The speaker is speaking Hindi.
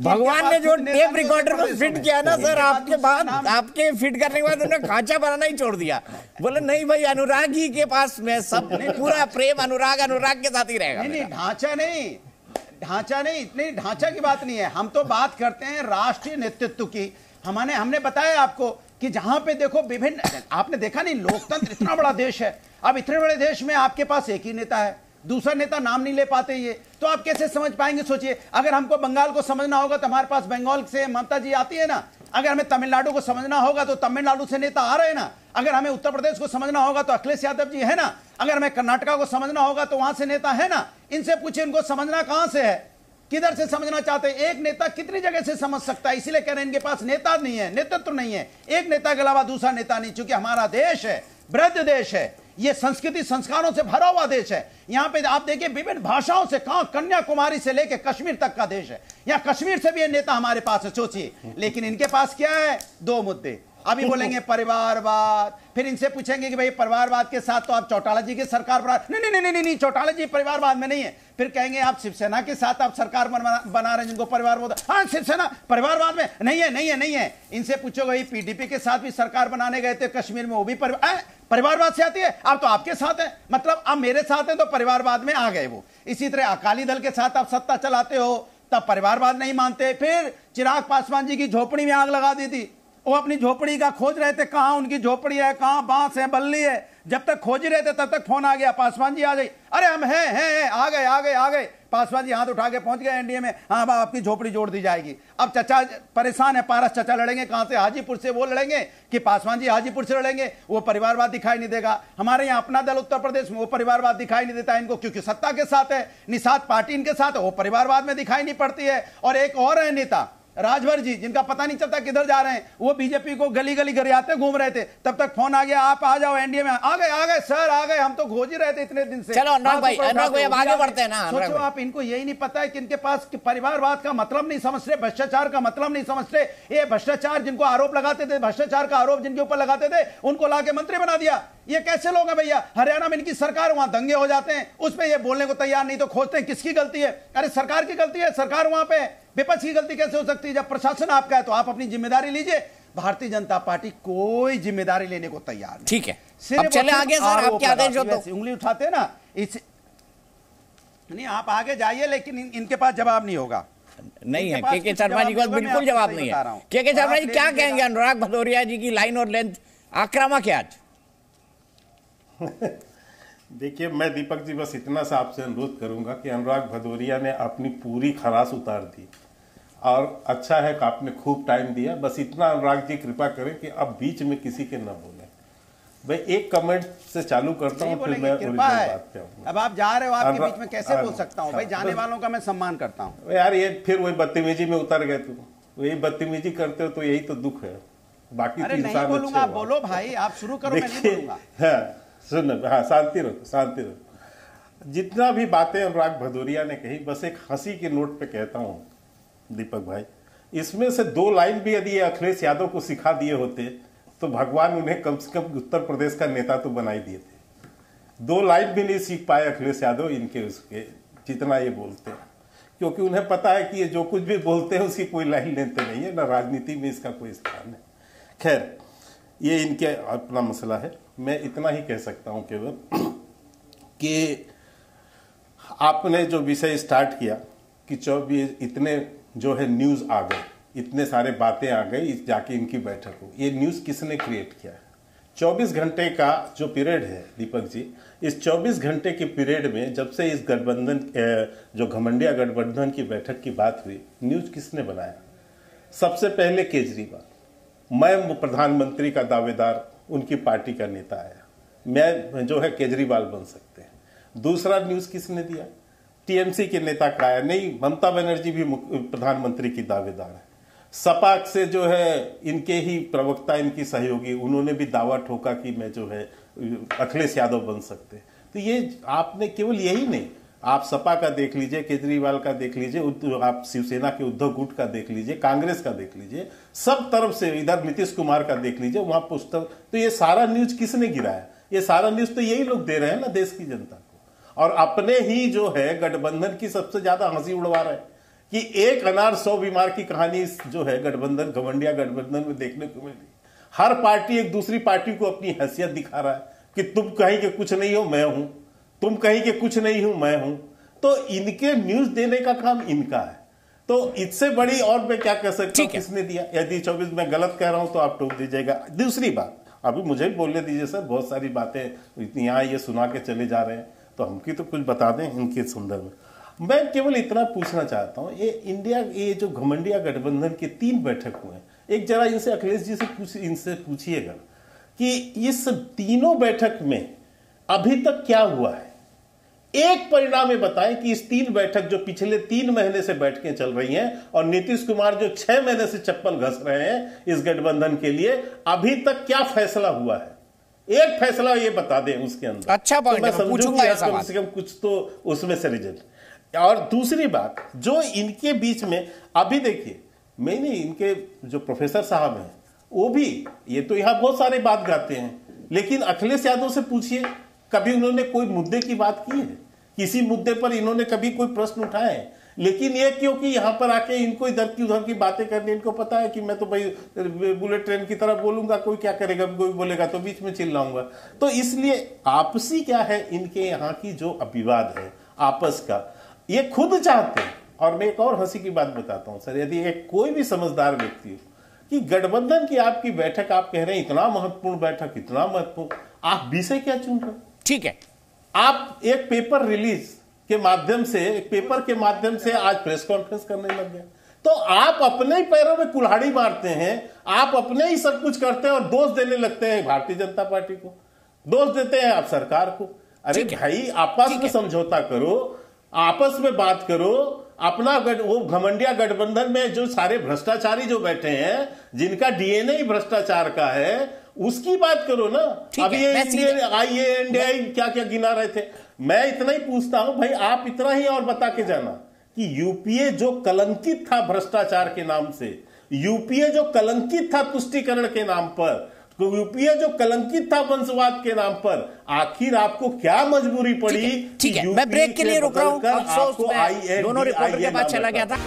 भगवान ने जो टेप रिकॉर्डर को फिट किया ना सर, आपके बाद आपके फिट करने के बाद उन्होंने खांचा बनाना ही छोड़ दिया। बोले नहीं भाई, अनुराग ही के पास में सब पूरा प्रेम अनुराग के साथ ही रहेगा। नहीं, ढांचा नहीं, इतनी ढांचा की बात नहीं है। हम तो बात करते हैं राष्ट्रीय नेतृत्व की। हमने बताया आपको कि जहां पे देखो विभिन्न, आपने देखा नहीं, लोकतंत्र इतना बड़ा देश है। अब इतने बड़े देश में आपके पास एक ही नेता है, दूसरा नेता नाम नहीं ले पाते, ये तो आप कैसे समझ पाएंगे? सोचिए, अगर हमको बंगाल को समझना होगा तो हमारे पास बंगाल से ममता जी आती है ना। अगर हमें तमिलनाडु को समझना होगा तो तमिलनाडु से नेता आ रहे हैं ना। अगर हमें उत्तर प्रदेश को समझना होगा तो अखिलेश यादव जी है ना। अगर हमें कर्नाटका को समझना होगा तो वहां से नेता है ना। इनसे पूछिए, इनको समझना कहां से है, किधर से समझना चाहते हैं? एक नेता कितनी जगह से समझ सकता है? इसीलिए कह रहे हैं इनके पास नेता नहीं है, नेतृत्व नहीं है। एक नेता के अलावा दूसरा नेता नहीं। चूंकि हमारा देश है, वृद्ध देश है, ये संस्कृति संस्कारों से भरा हुआ देश है। यहां पे आप देखिए विभिन्न भाषाओं से, कन्याकुमारी से लेकर कश्मीर तक का देश है। यहां कश्मीर से भी ये नेता हमारे पास है, सोचिए। लेकिन इनके पास क्या है? दो मुद्दे। अभी बोलेंगे परिवारवाद, फिर इनसे पूछेंगे कि भाई परिवारवाद के साथ तो आप चौटाला जी की सरकार बना। नहीं, चौटाला जी परिवारवाद में नहीं है। फिर कहेंगे आप शिवसेना के साथ आप सरकार बना रहे हैं, जिनको परिवारवाद, हाँ शिवसेना परिवारवाद में नहीं है। इनसे पूछो भाई पीडीपी के साथ भी सरकार बनाने गए थे कश्मीर में, वो भी परिवारवाद से आती है। अब तो आपके साथ है, मतलब अब मेरे साथ है तो परिवारवाद में आ गए वो। इसी तरह अकाली दल के साथ आप सत्ता चलाते हो तब परिवारवाद नहीं मानते। फिर चिराग पासवान जी की झोपड़ी में आग लगा दी थी, वो अपनी झोपड़ी का खोज रहे थे, कहां उनकी झोपड़ी है, कहां बांस है, बल्ली है। जब तक खोज रहे थे तब तक फोन आ गया, पासवान जी आ गई। अरे हम हैं, आ गए। पासवान जी हाथ उठा के पहुंच गए एनडीए में। हाँ बाबा, आपकी झोपड़ी जोड़ दी जाएगी। अब चचा परेशान है, पारस चचा लड़ेंगे कहां से? हाजीपुर से वो लड़ेंगे कि पासवान जी हाजीपुर से लड़ेंगे? वो परिवारवाद दिखाई नहीं देगा। हमारे यहाँ अपना दल उत्तर प्रदेश में, वो परिवारवाद दिखाई नहीं देता इनको, क्योंकि सत्ता के साथ है, निषाद पार्टी इनके साथ है, वो परिवारवाद में दिखाई नहीं पड़ती है। और एक और है नेता राजभर जी, जिनका पता नहीं चलता किधर जा रहे हैं, वो बीजेपी को गली गली गरियाते घूम रहे थे। तब तक फोन आ गया, आप आ जाओ एनडीए में। आ गए सर, आ गए, हम तो खोज ही रहे थे इतने दिन से। चलो अनुराग भाई अब आगे बढ़ते हैं ना। सोचो आप, इनको यही नहीं पता है कि इनके पास परिवारवाद का मतलब नहीं समझते, भ्रष्टाचार का मतलब नहीं समझते। ये भ्रष्टाचार जिनको आरोप लगाते थे, भ्रष्टाचार का आरोप जिनके ऊपर लगाते थे, उनको लाके मंत्री बना दिया। ये कैसे लोग हैं भैया? हरियाणा में इनकी सरकार, वहां दंगे हो जाते हैं, उसमें ये बोलने को तैयार नहीं, तो खोजते हैं किसकी गलती है। अरे सरकार की गलती है, सरकार वहां पे, विपक्ष की गलती कैसे हो सकती है? जब प्रशासन आपका है तो आप अपनी जिम्मेदारी लीजिए। भारतीय जनता पार्टी कोई जिम्मेदारी लेने को तैयार नहीं। ठीक है, अब चले आगे सर, आप क्या आदेश हो? तो उंगली उठाते हैं ना, इस नहीं, आप आगे जाइए, लेकिन इनके पास जवाब नहीं होगा। नहीं है के शर्मा जी को बिल्कुल जवाब नहीं है। के शर्मा जी क्या कहेंगे अनुराग भदौरिया जी की लाइन और लेंथ आक्रामक है आज? देखिए, मैं दीपक जी बस इतना सा आपसे अनुरोध करूंगा कि अनुराग भदौरिया ने अपनी पूरी खरास उतार दी और अच्छा है कि आपने खूब टाइम दिया। बस इतना अनुराग जी कृपा करें कि अब बीच में किसी के न बोले। भाई एक कमेंट से चालू करता हूँ, फिर मैं ओरिजिनल बात पे आऊंगा। अब आप जा रहे हो, आपके बीच में कैसे बोल सकता हूँ? भाई जाने वालों का मैं सम्मान करता हूँ। यार ये फिर वही बदतमीजी में उतर गए तुम, वही बदतमीजी करते हो तो यही तो दुख है। बाकी नहीं बोलूंगा, आप बोलो भाई, आप शुरू करो, मैं नहीं बोलूंगा। सुन, हाँ शांति रखो। जितना भी बातें अनुराग भदौरिया ने कही, बस एक हंसी के नोट पे कहता हूं दीपक भाई, इसमें से 2 लाइन भी यदि अखिलेश यादव को सिखा दिए होते तो भगवान उन्हें कम से कम उत्तर प्रदेश का नेता तो बना ही दिए थे। 2 लाइन भी नहीं सीख पाए अखिलेश यादव इनके उसके, जितना ये बोलते हैं, क्योंकि उन्हें पता है कि ये जो कुछ भी बोलते हैं उसकी कोई लाइन लेते नहीं है, ना राजनीति में इसका कोई स्थान है। खैर, ये इनके अपना मसला है। मैं इतना ही कह सकता हूं केवल कि आपने जो विषय स्टार्ट किया कि 24 इतने जो है न्यूज़ आ गए, इतने सारे बातें आ गई, जाके इनकी बैठक हो, ये न्यूज़ किसने क्रिएट किया है? 24 घंटे का जो पीरियड है दीपक जी, इस 24 घंटे के पीरियड में जब से इस गठबंधन जो घमंडिया गठबंधन की बैठक की बात हुई, न्यूज़ किसने बनाया? सबसे पहले केजरीवाल, मैं प्रधानमंत्री का दावेदार, उनकी पार्टी का नेता आया, मैं जो है केजरीवाल बन सकते हैं। दूसरा न्यूज़ किसने दिया? टीएमसी के नेता का आया, नहीं ममता बनर्जी भी प्रधानमंत्री की दावेदार है। सपा से जो है इनके ही प्रवक्ता, इनकी सहयोगी, उन्होंने भी दावा ठोका कि मैं जो है अखिलेश यादव बन सकते हैं। तो ये आपने केवल यही नहीं, आप सपा का देख लीजिए, केजरीवाल का देख लीजिए, आप शिवसेना के उद्धव गुट का देख लीजिए, कांग्रेस का देख लीजिए, सब तरफ से, इधर नीतीश कुमार का देख लीजिए, वहां पुस्तक। तो ये सारा न्यूज किसने गिराया? ये सारा न्यूज तो यही लोग दे रहे हैं ना देश की जनता को, और अपने ही जो है गठबंधन की सबसे ज्यादा हंसी उड़वा रहे हैं कि एक अनार 100 बीमार की कहानी जो है गठबंधन, घमंडिया गठबंधन में देखने को मिली। हर पार्टी एक दूसरी पार्टी को अपनी हैसियत दिखा रहा है कि तुम कहीं के कुछ नहीं हो, मैं हूं, तुम कहीं के कुछ नहीं हो, मैं हूं। तो इनके न्यूज देने का काम इनका है। तो इससे बड़ी और मैं क्या कह सकता हूं, किसने दिया? यदि 24 में गलत कह रहा हूं तो आप टोक दीजिएगा। दूसरी बात, अभी मुझे भी बोलने दीजिए सर, बहुत सारी बातें इतनी यहाँ ये सुना के चले जा रहे हैं, तो हमकी तो कुछ बता दें इनके संदर्भ में। मैं केवल इतना पूछना चाहता हूं, ये जो घमंडिया गठबंधन के 3 बैठक हुए, एक जरा इनसे अखिलेश जी से इनसे पूछिएगा कि इस तीनों बैठक में अभी तक क्या हुआ है। एक परिणाम ये बताएं कि इस 3 बैठक जो पिछले 3 महीने से बैठकें चल रही हैं और नीतीश कुमार जो 6 महीने से चप्पल घस रहे हैं इस गठबंधन के लिए, अभी तक क्या फैसला हुआ है? एक फैसला ये बता दें उसके अंदर। अच्छा पॉइंट है, तो मैं समझूंगा कम से कम कुछ तो उसमें से रिजल्ट। और दूसरी बात, जो इनके बीच में अभी देखिए, मैंने इनके जो प्रोफेसर साहब हैं वो भी, ये तो यहां बहुत सारे बात गाते हैं, लेकिन अखिलेश यादव से पूछिए कभी उन्होंने कोई मुद्दे की बात की है? किसी मुद्दे पर इन्होंने कभी कोई प्रश्न उठाए हैं? लेकिन ये क्योंकि यहां पर आके इनको इधर की उधर की बातें करनी, इनको पता है कि मैं तो भाई बुलेट ट्रेन की तरह बोलूंगा, कोई क्या करेगा, कोई बोलेगा तो बीच में चिल्लाऊंगा। तो इसलिए आपसी क्या है इनके यहाँ की जो विवाद है आपस का, ये खुद चाहते हैं। और मैं एक और हंसी की बात बताता हूं सर, यदि एक कोई भी समझदार व्यक्ति हो कि गठबंधन की आपकी बैठक, आप कह रहे हैं इतना महत्वपूर्ण बैठक, इतना महत्वपूर्ण, आप विषय क्या चुन रहे? ठीक है, आप एक पेपर रिलीज के माध्यम से, एक पेपर के माध्यम से आज प्रेस कॉन्फ्रेंस करने लग गए। तो आप अपने ही पैरों में कुल्हाड़ी मारते हैं, आप अपने ही सब कुछ करते हैं और दोष देने लगते हैं भारतीय जनता पार्टी को, दोष देते हैं आप सरकार को। अरे भाई, आपस में समझौता करो, आपस में बात करो। अपना वो घमंडिया गठबंधन में जो सारे भ्रष्टाचारी जो बैठे हैं, जिनका डीएनए ही भ्रष्टाचार का है, उसकी बात करो ना। अब ये IANDI क्या क्या गिना रहे थे। मैं इतना ही पूछता हूं भाई, आप इतना ही और बता के जाना कि यूपीए जो कलंकित था भ्रष्टाचार के नाम से, यूपीए जो कलंकित था तुष्टीकरण के नाम पर, यूपीए जो कलंकित था वंशवाद के नाम पर, आखिर आपको क्या मजबूरी पड़ी? ठीक है, मैं ब्रेक के लिए रुक रहा हूं। अफसोस दोनों रिपोर्टर के पास चला गया था।